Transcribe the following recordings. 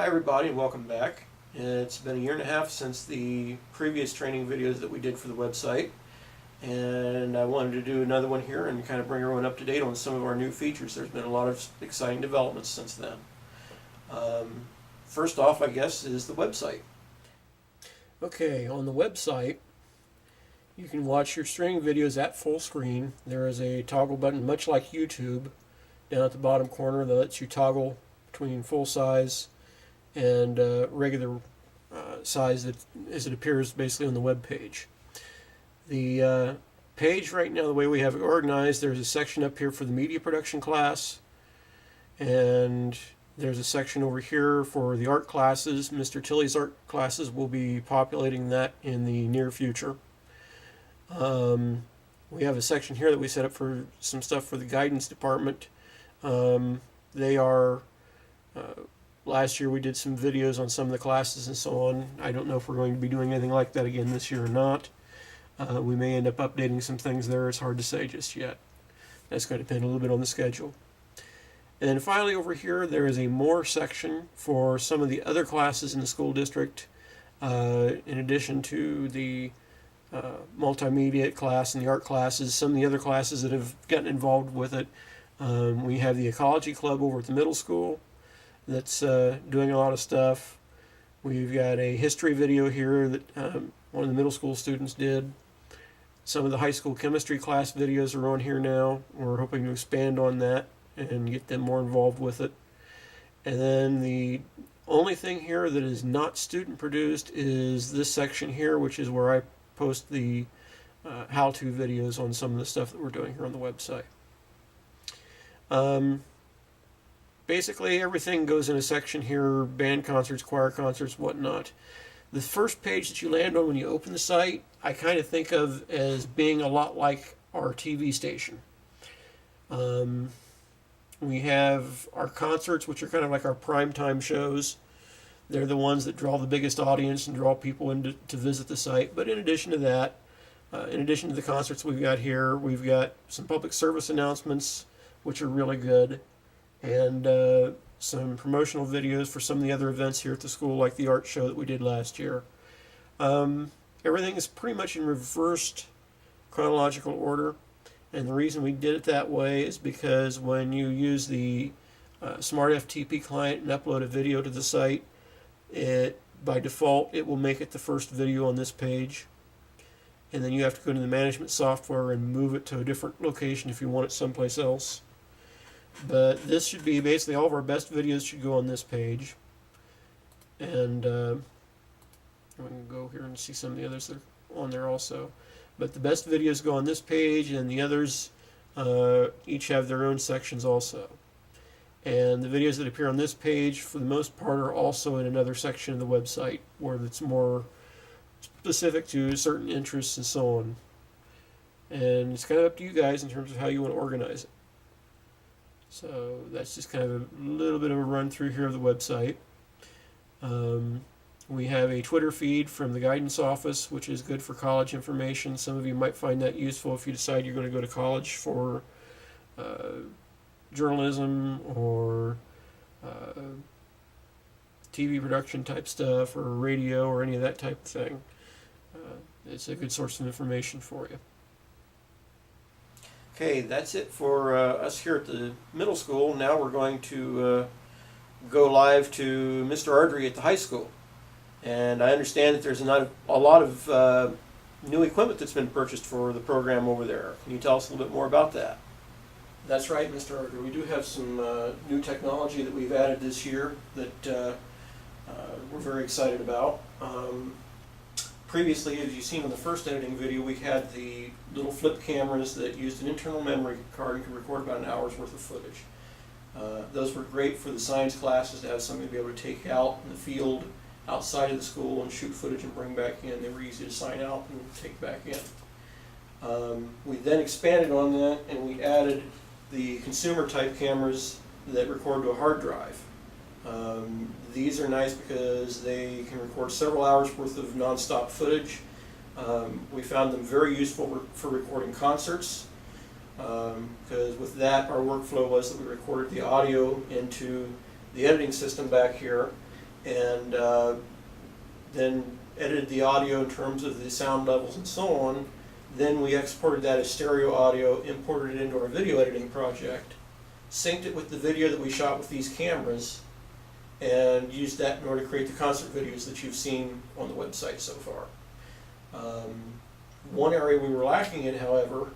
Hi everybody and welcome back. It's been a year and a half since the previous training videos that we did for the website, and I wanted to do another one here and kind of bring everyone up to date on some of our new features. There's been a lot of exciting developments since then. First off, I guess, is the website. Okay, on the website you can watch your streaming videos at full screen. There is a toggle button much like YouTube down at the bottom corner that lets you toggle between full size and regular size as it appears basically on the web page. The page right now, the way we have it organized, there's a section up here for the media production class, and there's a section over here for the art classes. Mr. Tilley's art classes will be populating that in the near future. We have a section here that we set up for some stuff for the guidance department. They are last year we did some videos on some of the classes and so on. I don't know if we're going to be doing anything like that again this year or not. We may end up updating some things there. It's hard to say just yet. That's going to depend a little bit on the schedule. And then finally over here there is a more section for some of the other classes in the school district, in addition to the multimedia class and the art classes. Some of the other classes that have gotten involved with it. We have the ecology club over at the middle school that's doing a lot of stuff. We've got a history video here that one of the middle school students did. Some of the high school chemistry class videos are on here now. We're hoping to expand on that and get them more involved with it. And then the only thing here that is not student produced is this section here, which is where I post the how-to videos on some of the stuff that we're doing here on the website. Basically everything goes in a section here: band concerts, choir concerts, whatnot. The first page that you land on when you open the site, I kind of think of as being a lot like our TV station. We have our concerts, which are kind of like our primetime shows. They're the ones that draw the biggest audience and draw people in to visit the site. But in addition to that, in addition to the concerts we've got here, we've got some public service announcements, which are really good, and some promotional videos for some of the other events here at the school, like the art show that we did last year. Everything is pretty much in reversed chronological order, and the reason we did it that way is because when you use the Smart FTP client and upload a video to the site, by default it will make it the first video on this page, and then you have to go into the management software and move it to a different location if you want it someplace else. But this should be basically all of our best videos should go on this page. And I'm going to go here and see some of the others that are on there also. But the best videos go on this page, and the others each have their own sections also. And the videos that appear on this page, for the most part, are also in another section of the website where it's more specific to certain interests and so on. And it's kind of up to you guys in terms of how you want to organize it. So that's just kind of a little bit of a run through here of the website. We have a Twitter feed from the guidance office, which is good for college information. Some of you might find that useful if you decide you're going to go to college for journalism or TV production type stuff, or radio, or any of that type of thing. It's a good source of information for you. Okay, that's it for us here at the middle school. Now we're going to go live to Mr. Ardrey at the high school. And I understand that there's a lot of new equipment that's been purchased for the program over there. Can you tell us a little bit more about that? That's right, Mr. Ardrey. We do have some new technology that we've added this year that we're very excited about. Previously, as you've seen in the first editing video, we had the little flip cameras that used an internal memory card and could record about an hour's worth of footage. Those were great for the science classes to have something to be able to take out in the field outside of the school and shoot footage and bring back in. They were easy to sign out and take back in. We then expanded on that and we added the consumer type cameras that record to a hard drive. These are nice because they can record several hours worth of non-stop footage. We found them very useful for recording concerts, because with that our workflow was that we recorded the audio into the editing system back here, and then edited the audio in terms of the sound levels and so on. Then we exported that as stereo audio, imported it into our video editing project, synced it with the video that we shot with these cameras, and used that in order to create the concert videos that you've seen on the website so far. One area we were lacking in, however,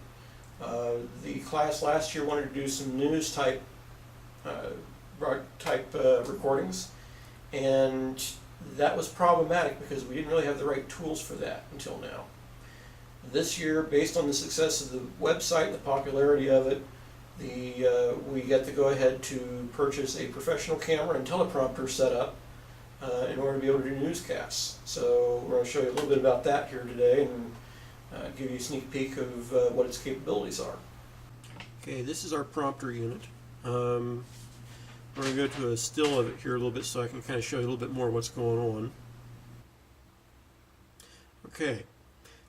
the class last year wanted to do some news type recordings, and that was problematic because we didn't really have the right tools for that until now. This year, based on the success of the website and the popularity of it, we get to go ahead to purchase a professional camera and teleprompter setup in order to be able to do newscasts. So we're going to show you a little bit about that here today and give you a sneak peek of what its capabilities are. Okay, this is our prompter unit. We're going to go to a still of it here a little bit so I can kind of show you a little bit more what's going on. Okay,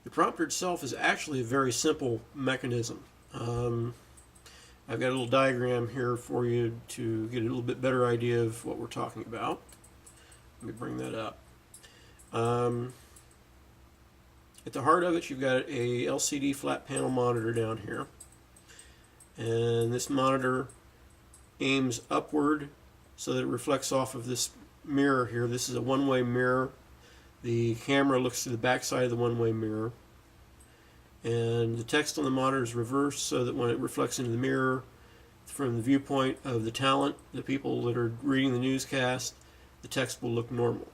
the prompter itself is actually a very simple mechanism. I've got a little diagram here for you to get a little bit better idea of what we're talking about. Let me bring that up. At the heart of it, you've got a LCD flat panel monitor down here, and this monitor aims upward so that it reflects off of this mirror here. This is a one-way mirror. The camera looks through the back side of the one-way mirror, and the text on the monitor is reversed so that when it reflects into the mirror from the viewpoint of the talent, the people that are reading the newscast, the text will look normal.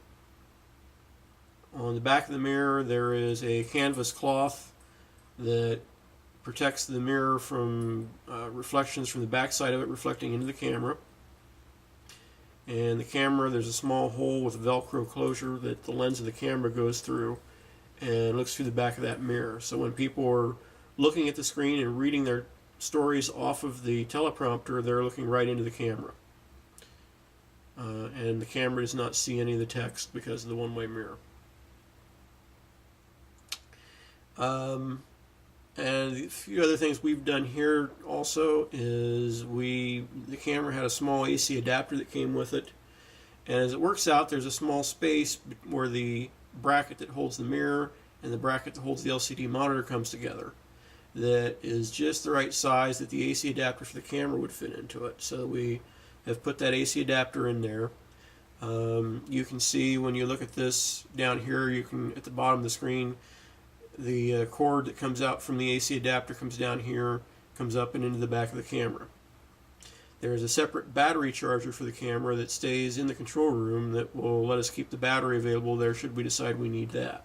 On the back of the mirror there is a canvas cloth that protects the mirror from reflections from the back side of it reflecting into the camera. And the camera, there's a small hole with a Velcro closure that the lens of the camera goes through and looks through the back of that mirror. So when people are looking at the screen and reading their stories off of the teleprompter, they're looking right into the camera. And the camera does not see any of the text because of the one-way mirror. And a few other things we've done here also is the camera had a small AC adapter that came with it, and as it works out there's a small space where the bracket that holds the mirror and the bracket that holds the LCD monitor comes together that is just the right size that the AC adapter for the camera would fit into it. So we have put that AC adapter in there. You can see when you look at this down here, you can at the bottom of the screen, the cord that comes out from the AC adapter comes down here, comes up and into the back of the camera. There is a separate battery charger for the camera that stays in the control room that will let us keep the battery available there should we decide we need that.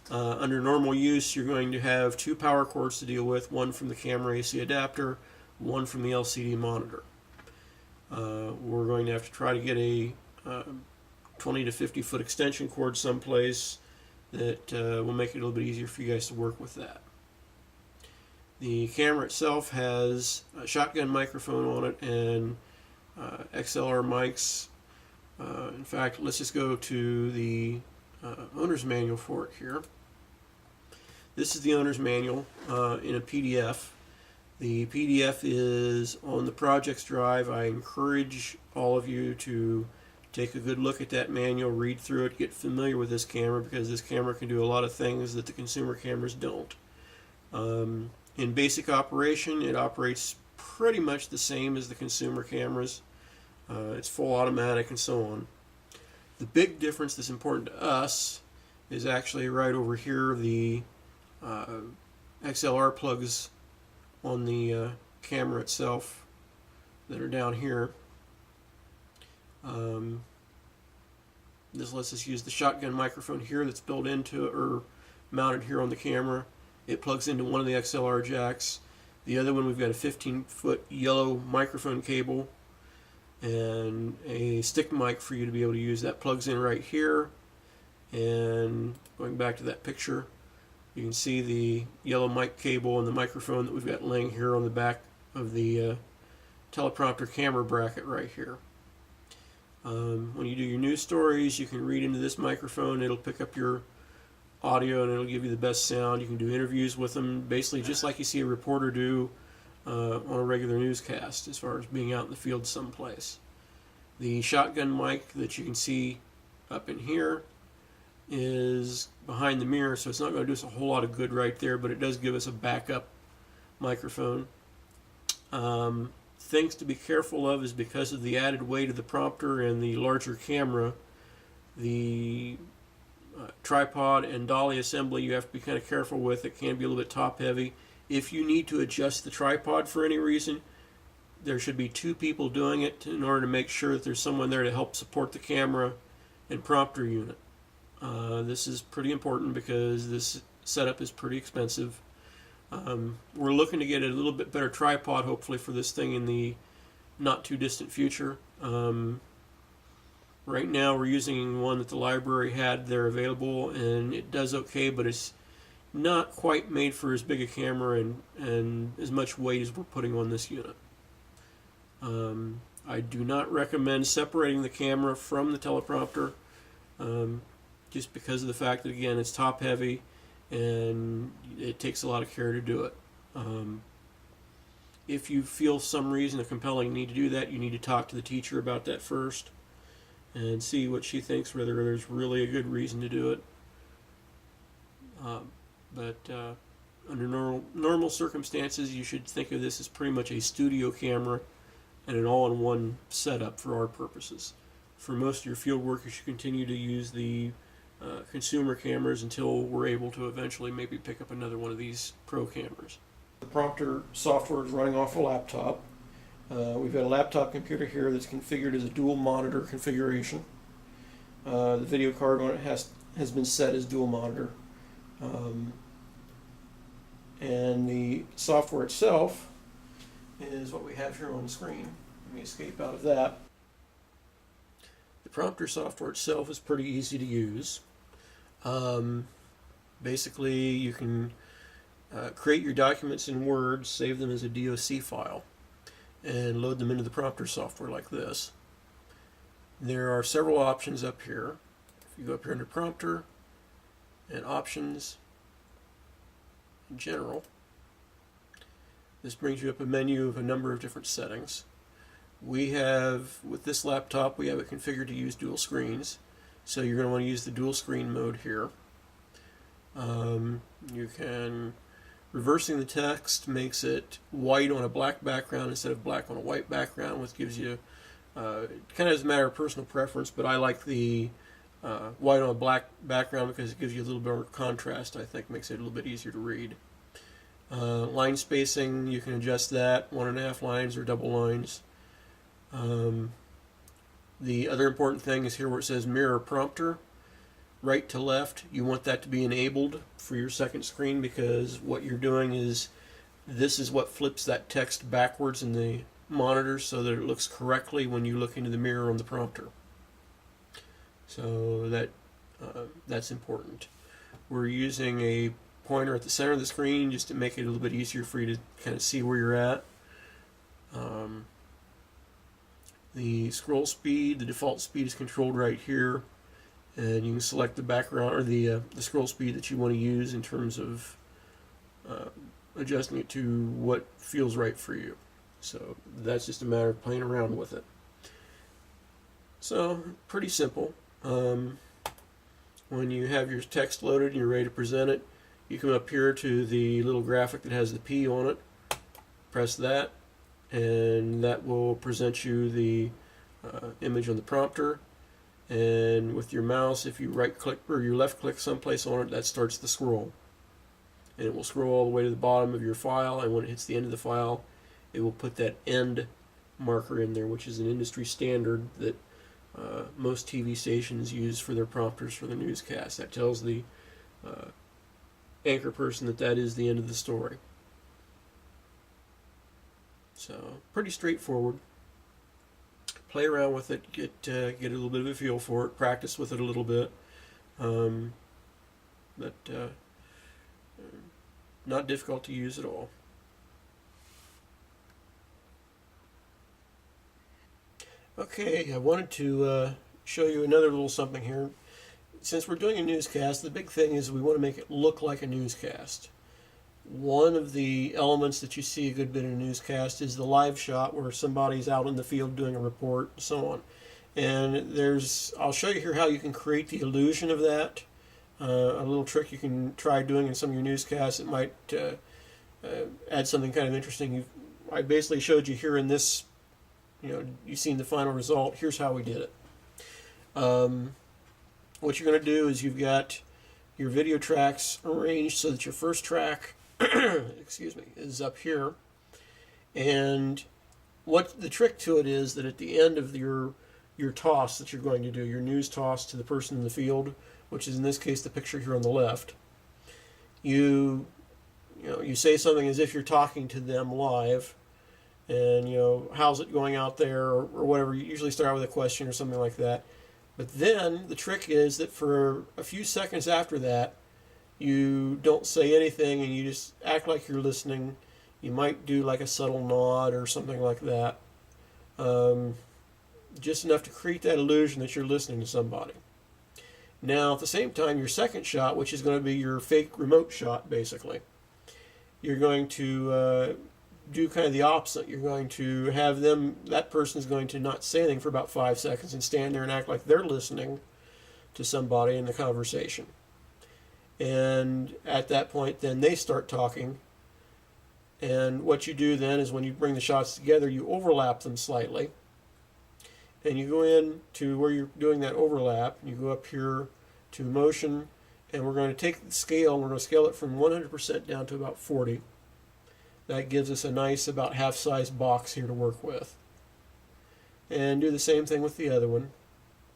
Under normal use, you're going to have two power cords to deal with, one from the camera AC adapter, one from the LCD monitor. We're going to have to try to get a 20 to 50 foot extension cord someplace that will make it a little bit easier for you guys to work with that. The camera itself has a shotgun microphone on it and XLR mics. In fact, let's just go to the owner's manual for it here. This is the owner's manual in a PDF. The PDF is on the projects drive. I encourage all of you to take a good look at that manual, read through it, get familiar with this camera because this camera can do a lot of things that the consumer cameras don't. In basic operation, it operates pretty much the same as the consumer cameras. It's full automatic and so on. The big difference that's important to us is actually right over here, the XLR plugs on the camera itself that are down here. This lets us use the shotgun microphone here that's built into or mounted here on the camera. It plugs into one of the XLR jacks. The other one, we've got a 15-foot yellow microphone cable and a stick mic for you to be able to use. That plugs in right here. And going back to that picture, you can see the yellow mic cable and the microphone that we've got laying here on the back of the teleprompter camera bracket right here. When you do your news stories, you can read into this microphone. It'll pick up your audio and it'll give you the best sound. You can do interviews with them, basically just like you see a reporter do on a regular newscast as far as being out in the field someplace. The shotgun mic that you can see up in here is behind the mirror, so it's not going to do us a whole lot of good right there, but it does give us a backup microphone. Things to be careful of is because of the added weight of the prompter and the larger camera, the tripod and dolly assembly you have to be kind of careful with. It can be a little bit top heavy. If you need to adjust the tripod for any reason, there should be 2 people doing it in order to make sure that there's someone there to help support the camera and prompter unit. This is pretty important because this setup is pretty expensive. We're looking to get a little bit better tripod, hopefully, for this thing in the not too distant future. Right now we're using one that the library had there available, and it does okay, but it's not quite made for as big a camera and as much weight as we're putting on this unit. I do not recommend separating the camera from the teleprompter, just because of the fact that, again, it's top heavy and it takes a lot of care to do it. If you feel some reason, a compelling need to do that, you need to talk to the teacher about that first and see what she thinks, whether there's really a good reason to do it. But under normal circumstances, you should think of this as pretty much a studio camera and an all-in-one setup for our purposes. For most of your field work, you should continue to use the consumer cameras until we're able to eventually maybe pick up another one of these pro cameras. The prompter software is running off a laptop. We've got a laptop computer here that's configured as a dual monitor configuration. The video card on it has been set as dual monitor. And the software itself is what we have here on the screen. Let me escape out of that. The prompter software itself is pretty easy to use. Basically, you can create your documents in Word, save them as a DOC file, and load them into the prompter software like this. There are several options up here. If you go up here under Prompter and Options, in General, this brings you up a menu of a number of different settings. We have, with this laptop, we have it configured to use dual screens. So you're going to want to use the dual screen mode here. You can, reversing the text makes it white on a black background instead of black on a white background, which gives you, kind of as a matter of personal preference, but I like the white on a black background because it gives you a little bit more contrast. I think makes it a little bit easier to read. Line spacing, you can adjust that, 1.5 lines or double lines. The other important thing is here where it says mirror prompter, right to left, you want that to be enabled for your second screen, because what you're doing is this is what flips that text backwards in the monitor so that it looks correctly when you look into the mirror on the prompter. So that's important. We're using a pointer at the center of the screen just to make it a little bit easier for you to kind of see where you're at. The scroll speed, the default speed is controlled right here, and you can select the background or the scroll speed that you want to use in terms of adjusting it to what feels right for you. So that's just a matter of playing around with it. So pretty simple. When you have your text loaded and you're ready to present it, you come up here to the little graphic that has the P on it, press that, and that will present you the image on the prompter. And with your mouse, if you right click or you left click someplace on it, that starts the scroll, and it will scroll all the way to the bottom of your file, and when it hits the end of the file, it will put that end marker in there, which is an industry standard that most TV stations use for their prompters for the newscast. That tells the anchor person that that is the end of the story. So pretty straightforward. Play around with it, get a little bit of a feel for it, practice with it a little bit, but not difficult to use at all. Okay, I wanted to show you another little something here. Since we're doing a newscast, the big thing is we want to make it look like a newscast. One of the elements that you see a good bit in a newscast is the live shot where somebody's out in the field doing a report and so on. And I'll show you here how you can create the illusion of that. A little trick you can try doing in some of your newscasts. It might add something kind of interesting. I basically showed you here in this, you've seen the final result. Here's how we did it. What you're going to do is you've got your video tracks arranged so that your first track, excuse me, is up here. And what the trick to it is that at the end of your toss that you're going to do, your news toss to the person in the field, which is in this case the picture here on the left, you say something as if you're talking to them live, and how's it going out there, or whatever. You usually start out with a question or something like that. But then the trick is that for a few seconds after that, you don't say anything and you just act like you're listening. You might do like a subtle nod or something like that. Just enough to create that illusion that you're listening to somebody. Now, at the same time, your second shot, which is going to be your fake remote shot, basically, you're going to do kind of the opposite. You're going to have that person is going to not say anything for about 5 seconds and stand there and act like they're listening to somebody in the conversation. And at that point, then they start talking. And what you do then is when you bring the shots together, you overlap them slightly. And you go in to where you're doing that overlap, and you go up here to motion, and we're going to take the scale, and we're going to scale it from 100% down to about 40. That gives us a nice about half-size box here to work with. And do the same thing with the other one,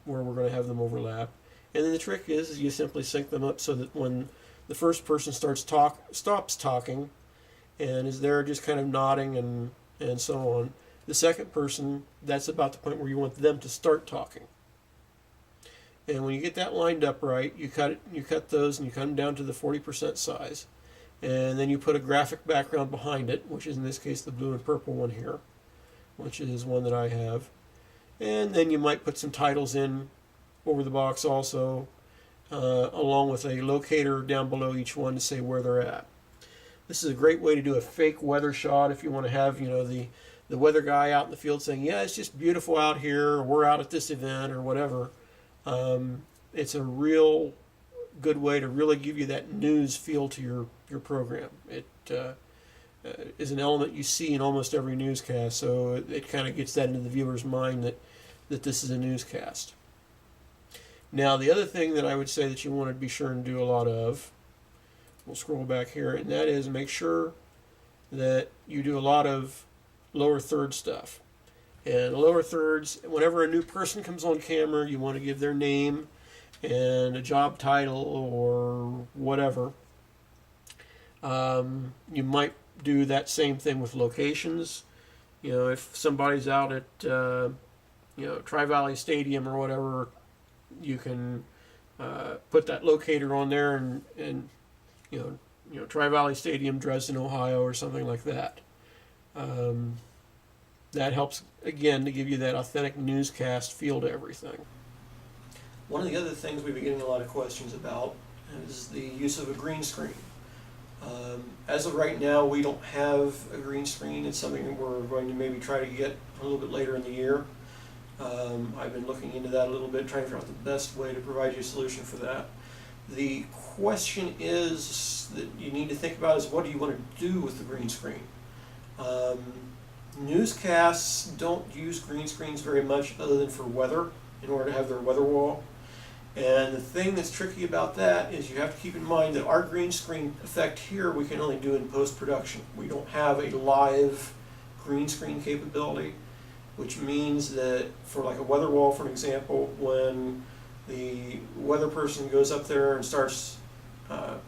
where we're going to have them overlap. And then the trick is you simply sync them up so that when the first person stops talking and is there just kind of nodding and so on, the second person, that's about the point where you want them to start talking. And when you get that lined up right, you cut those and you cut them down to the 40% size. And then you put a graphic background behind it, which is in this case the blue and purple one here, which is one that I have. And then you might put some titles in over the box also, along with a locator down below each one to say where they're at. This is a great way to do a fake weather shot if you want to have, the weather guy out in the field saying, yeah, it's just beautiful out here, or we're out at this event, or whatever. It's a real good way to really give you that news feel to your program. It is an element you see in almost every newscast, so it kind of gets that into the viewer's mind that this is a newscast. Now, the other thing that I would say that you want to be sure and do a lot of, we'll scroll back here, and that is make sure that you do a lot of lower third stuff. And lower thirds, whenever a new person comes on camera, you want to give their name and a job title or whatever. You might do that same thing with locations. If somebody's out at Tri-Valley Stadium or whatever, you can put that locator on there and Tri-Valley Stadium, Dresden, Ohio, or something like that. That helps, again, to give you that authentic newscast feel to everything. One of the other things we've been getting a lot of questions about is the use of a green screen. As of right now, we don't have a green screen. It's something we're going to maybe try to get a little bit later in the year. I've been looking into that a little bit, trying to figure out the best way to provide you a solution for that. The question is that you need to think about is what do you want to do with the green screen? Newscasts don't use green screens very much other than for weather, in order to have their weather wall. And the thing that's tricky about that is you have to keep in mind that our green screen effect here we can only do in post-production. We don't have a live green screen capability, which means that for like a weather wall, for example, when the weather person goes up there and starts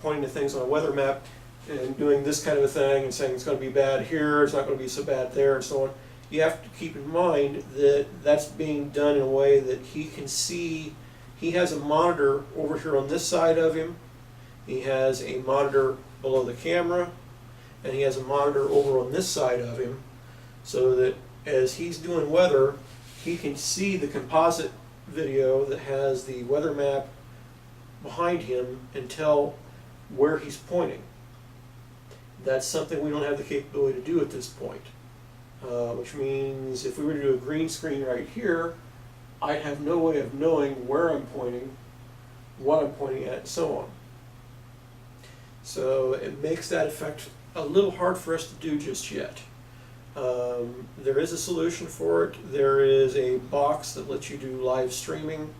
pointing to things on a weather map and doing this kind of a thing and saying it's going to be bad here, it's not going to be so bad there, and so on, you have to keep in mind that that's being done in a way that he can see. He has a monitor over here on this side of him, he has a monitor below the camera, and he has a monitor over on this side of him, so that as he's doing weather, he can see the composite video that has the weather map behind him and tell where he's pointing. That's something we don't have the capability to do at this point, which means if we were to do a green screen right here, I'd have no way of knowing where I'm pointing, what I'm pointing at, and so on. So it makes that effect a little hard for us to do just yet. There is a solution for it. There is a box that lets you do live streaming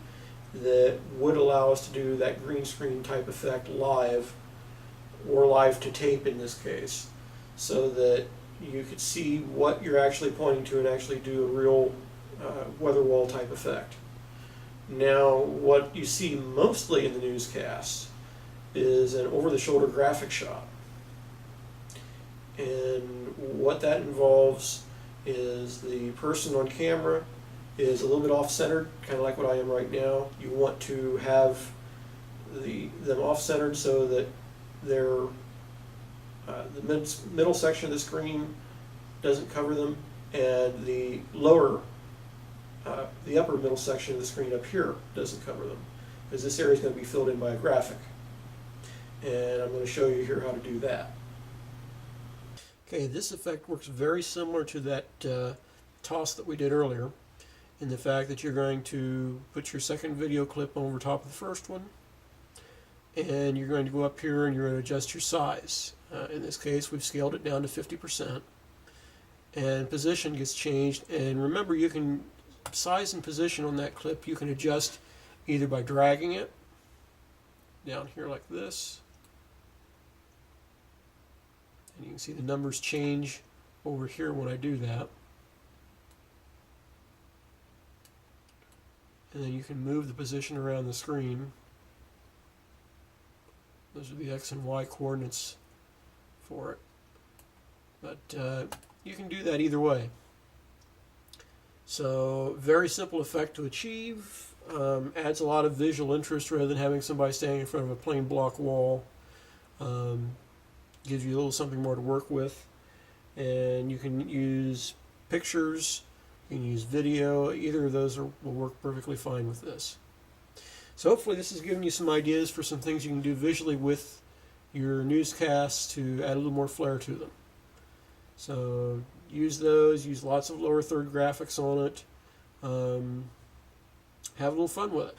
that would allow us to do that green screen type effect live, or live to tape in this case, so that you could see what you're actually pointing to and actually do a real weather wall type effect. Now, what you see mostly in the newscasts is an over-the-shoulder graphic shot. And what that involves is the person on camera is a little bit off-centered, kind of like what I am right now. You want to have them off-centered so that they're, the middle section of the screen doesn't cover them, and the upper middle section of the screen up here doesn't cover them, because this area is going to be filled in by a graphic. And I'm going to show you here how to do that. Okay, this effect works very similar to that toss that we did earlier, in the fact that you're going to put your second video clip over top of the first one, and you're going to go up here and you're going to adjust your size. In this case, we've scaled it down to 50%, and position gets changed. And remember, you can size and position on that clip, you can adjust either by dragging it down here like this, and you can see the numbers change over here when I do that. And then you can move the position around the screen. Those are the X and Y coordinates for it. But you can do that either way. So, very simple effect to achieve. Adds a lot of visual interest rather than having somebody standing in front of a plain block wall. Gives you a little something more to work with. And you can use pictures, you can use video. Either of those will work perfectly fine with this. So hopefully this has given you some ideas for some things you can do visually with your newscasts to add a little more flair to them. So use those, use lots of lower third graphics on it. Have a little fun with it.